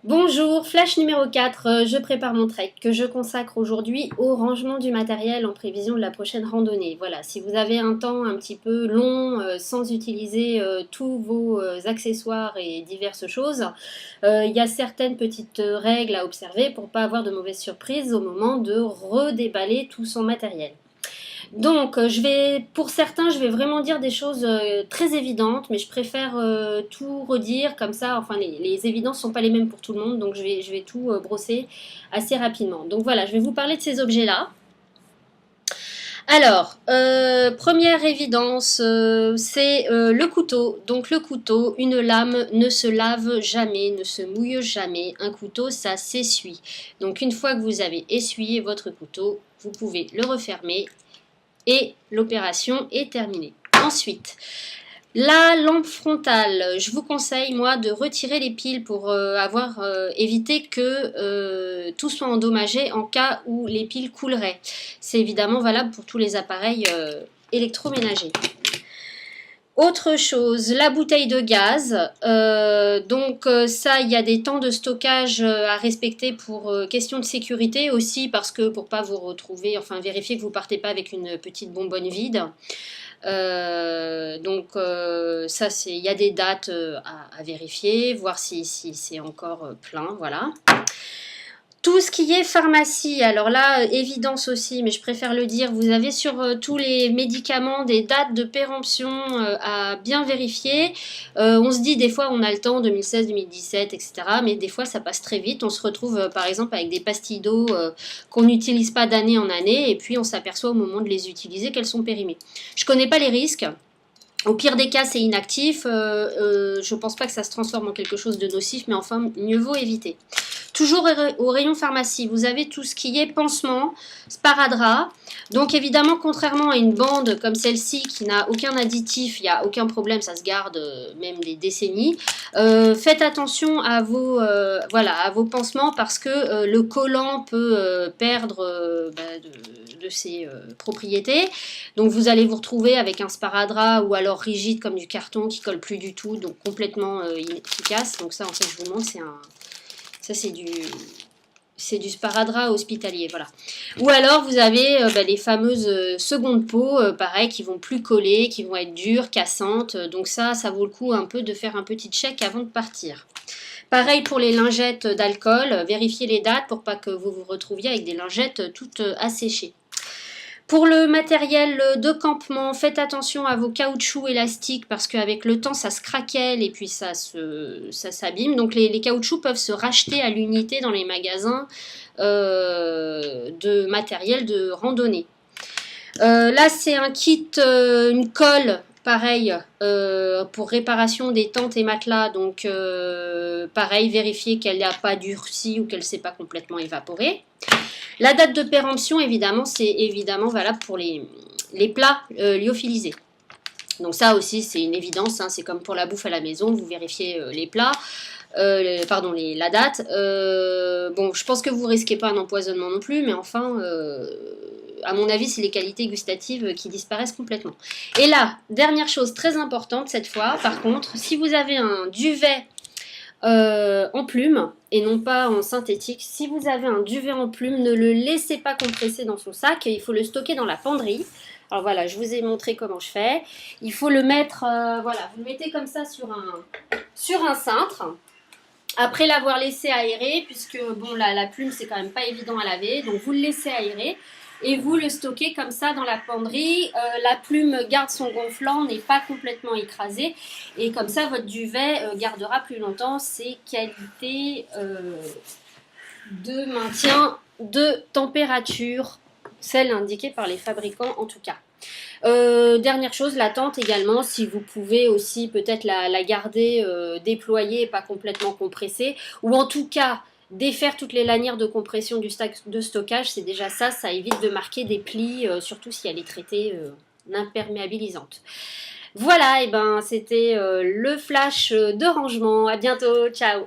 Bonjour, flash numéro 4. Je prépare mon trek que je consacre aujourd'hui au rangement du matériel en prévision de la prochaine randonnée. Voilà, si vous avez un temps un petit peu long sans utiliser tous vos accessoires et diverses choses, il y a certaines petites règles à observer pour pas avoir de mauvaises surprises au moment de redéballer tout son matériel. Donc, pour certains, je vais vraiment dire des choses très évidentes, mais je préfère tout redire comme ça. Enfin, les évidences sont pas les mêmes pour tout le monde, donc je vais tout brosser assez rapidement. Donc voilà, je vais vous parler de ces objets-là. Alors, première évidence, c'est le couteau. Donc le couteau, une lame ne se lave jamais, ne se mouille jamais. Un couteau, ça s'essuie. Donc une fois que vous avez essuyé votre couteau, vous pouvez le refermer et l'opération est terminée. Ensuite, la lampe frontale, je vous conseille moi de retirer les piles pour éviter que tout soit endommagé en cas où les piles couleraient. C'est évidemment valable pour tous les appareils électroménagers. Autre chose, la bouteille de gaz. Ça, il y a des temps de stockage à respecter pour question de sécurité aussi parce que pour pas vous retrouver, enfin vérifier que vous partez pas avec une petite bonbonne vide. Ça, il y a des dates à vérifier, voir si c'est encore plein, voilà. Tout ce qui est pharmacie, alors là, évidence aussi, mais je préfère le dire, vous avez sur tous les médicaments des dates de péremption à bien vérifier. On se dit des fois on a le temps, 2016, 2017, etc. Mais des fois ça passe très vite. On se retrouve par exemple avec des pastilles d'eau qu'on n'utilise pas d'année en année et puis on s'aperçoit au moment de les utiliser qu'elles sont périmées. Je connais pas les risques. Au pire des cas, c'est inactif. Je pense pas que ça se transforme en quelque chose de nocif, mais enfin, mieux vaut éviter. Toujours au rayon pharmacie, vous avez tout ce qui est pansement, sparadrap. Donc évidemment, contrairement à une bande comme celle-ci qui n'a aucun additif, il n'y a aucun problème, ça se garde même des décennies. Faites attention à à vos pansements parce que le collant peut perdre de ses propriétés. Donc vous allez vous retrouver avec un sparadrap ou alors rigide comme du carton qui colle plus du tout, donc complètement inefficace. Donc ça, en fait, je vous montre, ça c'est du sparadrap hospitalier, voilà. Ou alors vous avez les fameuses secondes peaux, pareil, qui vont plus coller, qui vont être dures, cassantes. Donc ça vaut le coup un peu de faire un petit check avant de partir. Pareil pour les lingettes d'alcool, vérifiez les dates pour pas que vous vous retrouviez avec des lingettes toutes asséchées. Pour le matériel de campement, faites attention à vos caoutchoucs élastiques parce qu'avec le temps ça se craquelle et puis ça s'abîme. Donc les caoutchoucs peuvent se racheter à l'unité dans les magasins de matériel de randonnée. Là c'est un kit, une colle pareil pour réparation des tentes et matelas. Donc pareil, vérifiez qu'elle n'a pas durci ou qu'elle ne s'est pas complètement évaporée. La date de péremption, évidemment, c'est évidemment valable pour les plats lyophilisés. Donc ça aussi, c'est une évidence, hein, c'est comme pour la bouffe à la maison, vous vérifiez les plats, la date. Bon, je pense que vous risquez pas un empoisonnement non plus, mais enfin, à mon avis, c'est les qualités gustatives qui disparaissent complètement. Et là, dernière chose très importante cette fois, par contre, si vous avez un duvet en plume et non pas en synthétique. Si vous avez un duvet en plume, ne le laissez pas compresser dans son sac. Il faut le stocker dans la penderie. Alors voilà, je vous ai montré comment je fais. Il faut le mettre, vous le mettez comme ça sur un cintre. Après l'avoir laissé aérer, puisque bon la plume c'est quand même pas évident à laver, donc vous le laissez aérer et vous le stockez comme ça dans la penderie. La plume garde son gonflant, n'est pas complètement écrasée et comme ça votre duvet gardera plus longtemps ses qualités de maintien de température, celles indiquées par les fabricants en tout cas. Dernière chose, la tente également, si vous pouvez aussi peut-être la garder déployée et pas complètement compressée, ou en tout cas défaire toutes les lanières de compression de stockage, c'est déjà ça évite de marquer des plis, surtout si elle est traitée imperméabilisante. Voilà, et ben c'était le flash de rangement. À bientôt, ciao.